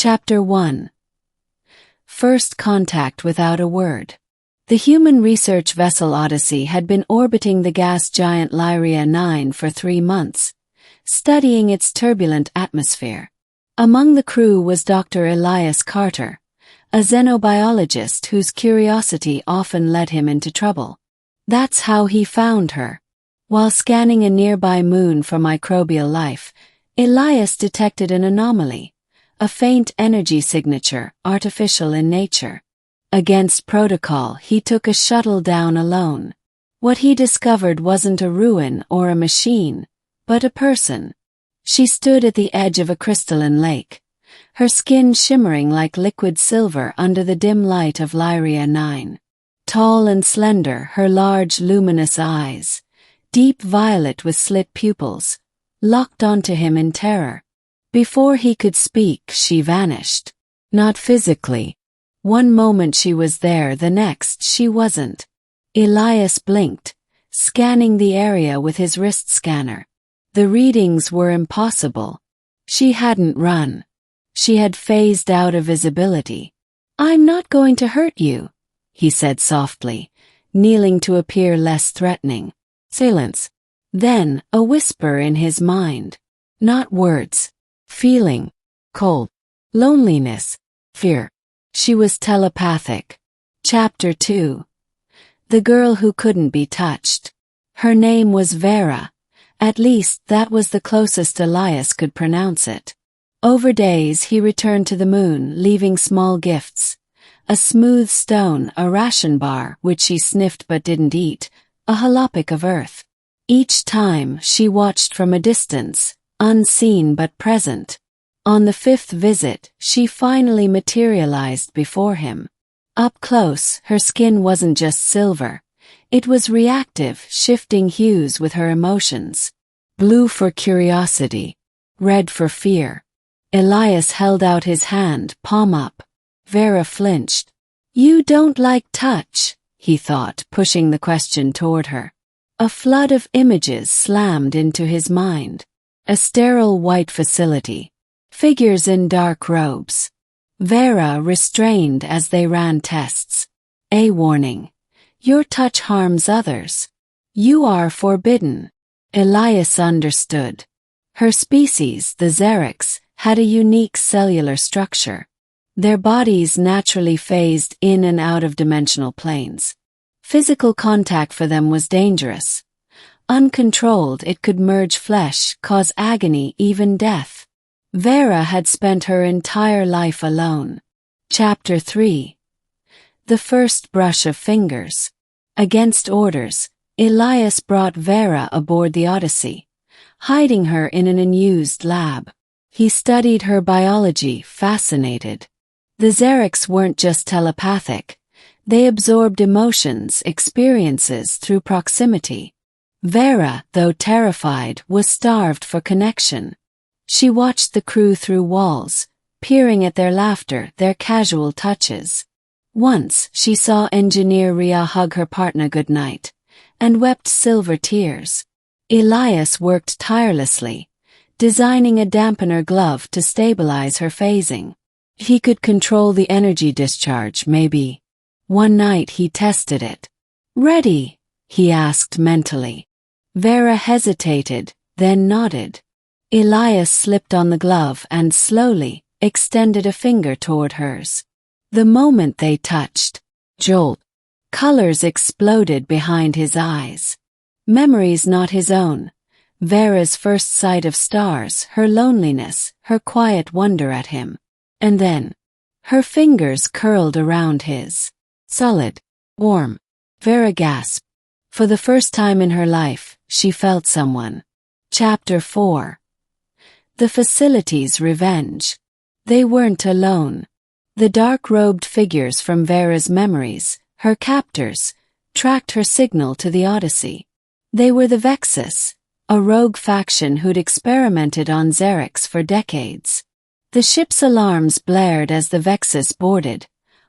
Chapter 1. First Contact Without a Word. The human research vessel Odyssey had been orbiting the gas giant Lyria 9 for 3 months, studying its turbulent atmosphere. Among the crew was Dr. Elias Carter, a xenobiologist whose curiosity often led him into trouble. That's how he found her. While scanning a nearby moon for microbial life, Elias detected an anomaly, a faint energy signature, artificial in nature. Against protocol, he took a shuttle down alone. What he discovered wasn't a ruin or a machine, but a person. She stood at the edge of a crystalline lake, her skin shimmering like liquid silver under the dim light of Lyria 9. Tall and slender, her large luminous eyes, deep violet with slit pupils, locked onto him in terror. Before he could speak, she vanished. Not physically. One moment she was there, the next she wasn't. Elias blinked, scanning the area with his wrist scanner. The readings were impossible. She hadn't run. She had phased out of visibility. "I'm not going to hurt you," he said softly, kneeling to appear less threatening. Silence. Then, a whisper in his mind. Not words. Feeling. Cold. Loneliness. Fear. She was telepathic. Chapter 2. The girl who couldn't be touched. Her name was Vera. At least that was the closest Elias could pronounce it. Over days he returned to the moon, leaving small gifts. A smooth stone, a ration bar, which she sniffed but didn't eat, a holopic of earth. Each time, she watched from a distance, unseen but present. On the 5th visit, she finally materialized before him. Up close, her skin wasn't just silver. It was reactive, shifting hues with her emotions. Blue for curiosity. Red for fear. Elias held out his hand, palm up. Vera flinched. "You don't like touch," he thought, pushing the question toward her. A flood of images slammed into his mind. A sterile white facility. Figures in dark robes. Vera restrained as they ran tests. A warning. Your touch harms others. You are forbidden. Elias understood. Her species, the Xerix, had a unique cellular structure. Their bodies naturally phased in and out of dimensional planes. Physical contact for them was dangerous. Uncontrolled, it could merge flesh, cause agony, even death. Vera had spent her entire life alone. Chapter 3. The first brush of fingers. Against orders, Elias brought Vera aboard the Odyssey, hiding her in an unused lab. He studied her biology, fascinated. The Xerix weren't just telepathic. They absorbed emotions, experiences through proximity. Vera, though terrified, was starved for connection. She watched the crew through walls, peering at their laughter, their casual touches. Once, she saw engineer Ria hug her partner goodnight, and wept silver tears. Elias worked tirelessly, designing a dampener glove to stabilize her phasing. He could control the energy discharge, maybe. One night he tested it. "Ready?" he asked mentally. Vera hesitated, then nodded. Elias slipped on the glove and slowly extended a finger toward hers. The moment they touched, jolt. Colors exploded behind his eyes. Memories not his own. Vera's first sight of stars, her loneliness, her quiet wonder at him. And then, her fingers curled around his. Solid. Warm. Vera gasped. For the first time in her life, she felt someone. Chapter 4. The facility's revenge. They weren't alone. The dark-robed figures from Vera's memories, her captors, tracked her signal to the Odyssey. They were the Vexis, a rogue faction who'd experimented on Xerix for decades. The ship's alarms blared as the Vexis boarded,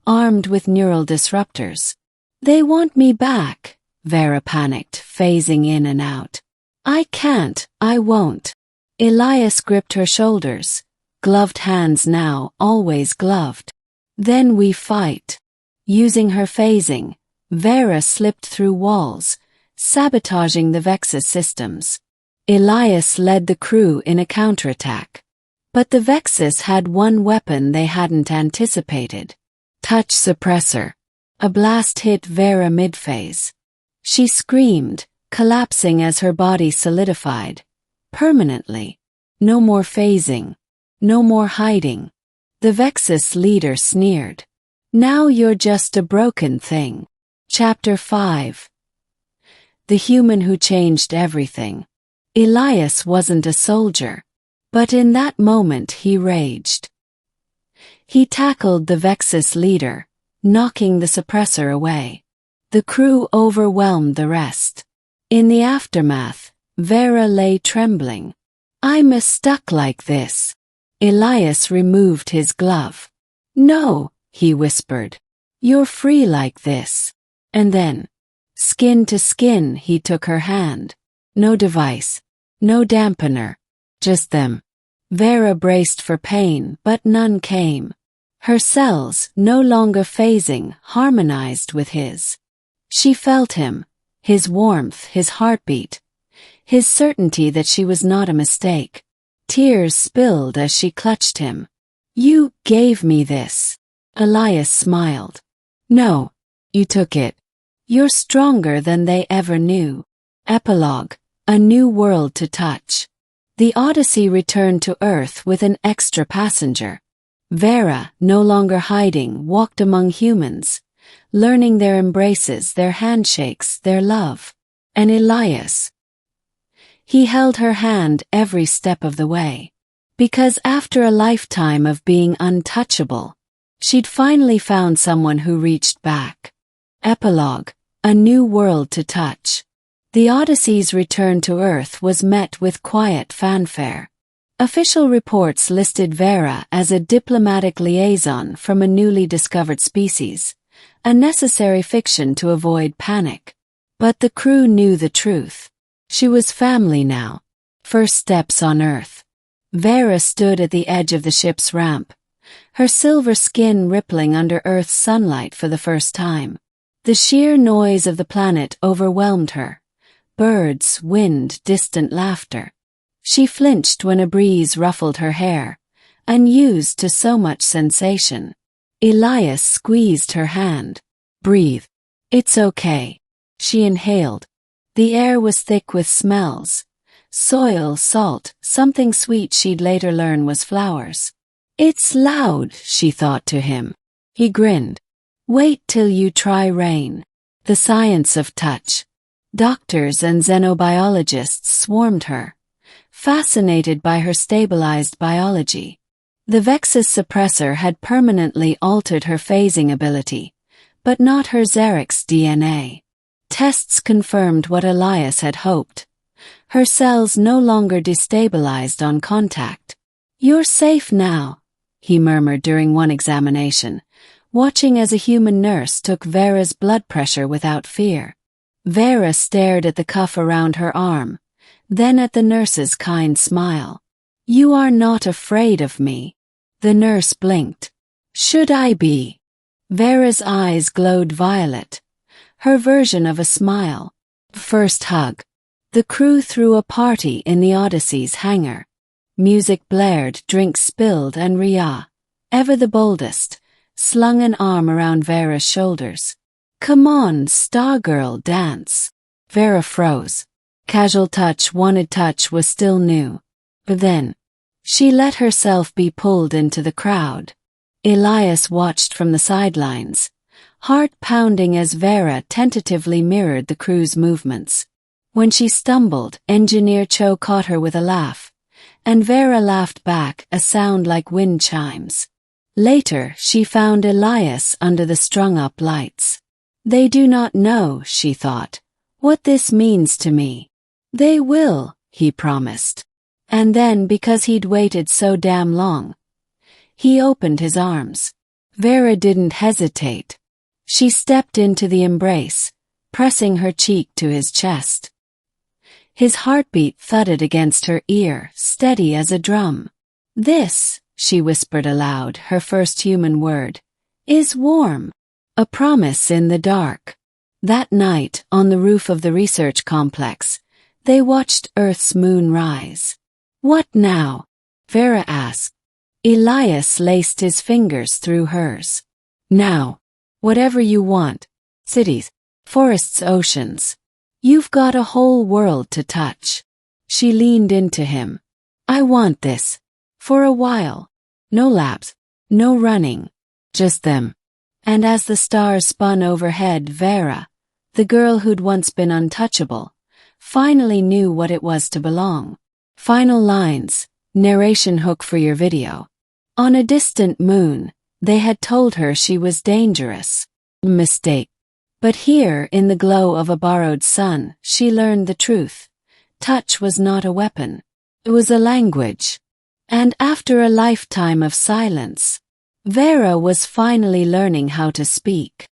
armed with neural disruptors. "They want me back," Vera panicked, phasing in and out. "I can't, I won't." Elias gripped her shoulders, gloved hands now, always gloved. Then we fight. Using her phasing, Vera slipped through walls, sabotaging the Vexis systems. Elias led the crew in a counterattack. But the Vexis had one weapon they hadn't anticipated. Touch suppressor. A blast hit Vera mid-phase. She screamed, collapsing as her body solidified. Permanently. No more phasing. No more hiding. The Vexis leader sneered. Now you're just a broken thing. Chapter 5. The human who changed everything. Elias wasn't a soldier. But in that moment he raged. He tackled the Vexis leader, knocking the suppressor away. The crew overwhelmed the rest. In the aftermath, Vera lay trembling. I'm stuck like this. Elias removed his glove. No, he whispered. You're free like this. And then, skin to skin, he took her hand. No device. No dampener. Just them. Vera braced for pain, but none came. Her cells, no longer phasing, harmonized with his. She felt him, his warmth, his heartbeat, his certainty that she was not a mistake. Tears spilled as she clutched him. You gave me this. Elias smiled. No, you took it. You're stronger than they ever knew. Epilogue, a new world to touch. The Odyssey returned to Earth with an extra passenger. Vera, no longer hiding, walked among humans, learning their embraces, their handshakes, their love. And Elias. He held her hand every step of the way. Because after a lifetime of being untouchable, she'd finally found someone who reached back. Epilogue, a new world to touch. The Odyssey's return to Earth was met with quiet fanfare. Official reports listed Vera as a diplomatic liaison from a newly discovered species, a necessary fiction to avoid panic. But the crew knew the truth. She was family now. First steps on Earth. Vera stood at the edge of the ship's ramp, her silver skin rippling under Earth's sunlight for the first time. The sheer noise of the planet overwhelmed her. Birds, wind, distant laughter. She flinched when a breeze ruffled her hair, unused to so much sensation. Elias squeezed her hand. Breathe. It's okay. She inhaled. The air was thick with smells. Soil, salt, something sweet she'd later learn was flowers. It's loud, she thought to him. He grinned. Wait till you try rain. The science of touch. Doctors and xenobiologists swarmed her, fascinated by her stabilized biology. The Vexis suppressor had permanently altered her phasing ability, but not her Xerix DNA. Tests confirmed what Elias had hoped. Her cells no longer destabilized on contact. You're safe now, he murmured during one examination, watching as a human nurse took Vera's blood pressure without fear. Vera stared at the cuff around her arm, then at the nurse's kind smile. You are not afraid of me. The nurse blinked. Should I be? Vera's eyes glowed violet, her version of a smile. First hug. The crew threw a party in the Odyssey's hangar. Music blared, drinks spilled, and Ria, ever the boldest, slung an arm around Vera's shoulders. Come on, Stargirl, dance. Vera froze. Casual touch, wanted touch was still new. But then, she let herself be pulled into the crowd. Elias watched from the sidelines, heart pounding as Vera tentatively mirrored the crew's movements. When she stumbled, Engineer Cho caught her with a laugh, and Vera laughed back, a sound like wind chimes. Later, she found Elias under the strung-up lights. They do not know, she thought, what this means to me. They will, he promised. And then, because he'd waited so damn long, he opened his arms. Vera didn't hesitate. She stepped into the embrace, pressing her cheek to his chest. His heartbeat thudded against her ear, steady as a drum. This, she whispered aloud, her first human word, is warm. A promise in the dark. That night, on the roof of the research complex, they watched Earth's moon rise. What now? Vera asked. Elias laced his fingers through hers. Now. Whatever you want. Cities, forests, oceans. You've got a whole world to touch. She leaned into him. I want this. For a while. No labs. No running. Just them. And as the stars spun overhead, Vera, the girl who'd once been untouchable, finally knew what it was to belong. Final lines, narration hook for your video. On a distant moon, they had told her she was dangerous. Mistake. But here, in the glow of a borrowed sun, she learned the truth. Touch was not a weapon. It was a language. And after a lifetime of silence, Vera was finally learning how to speak.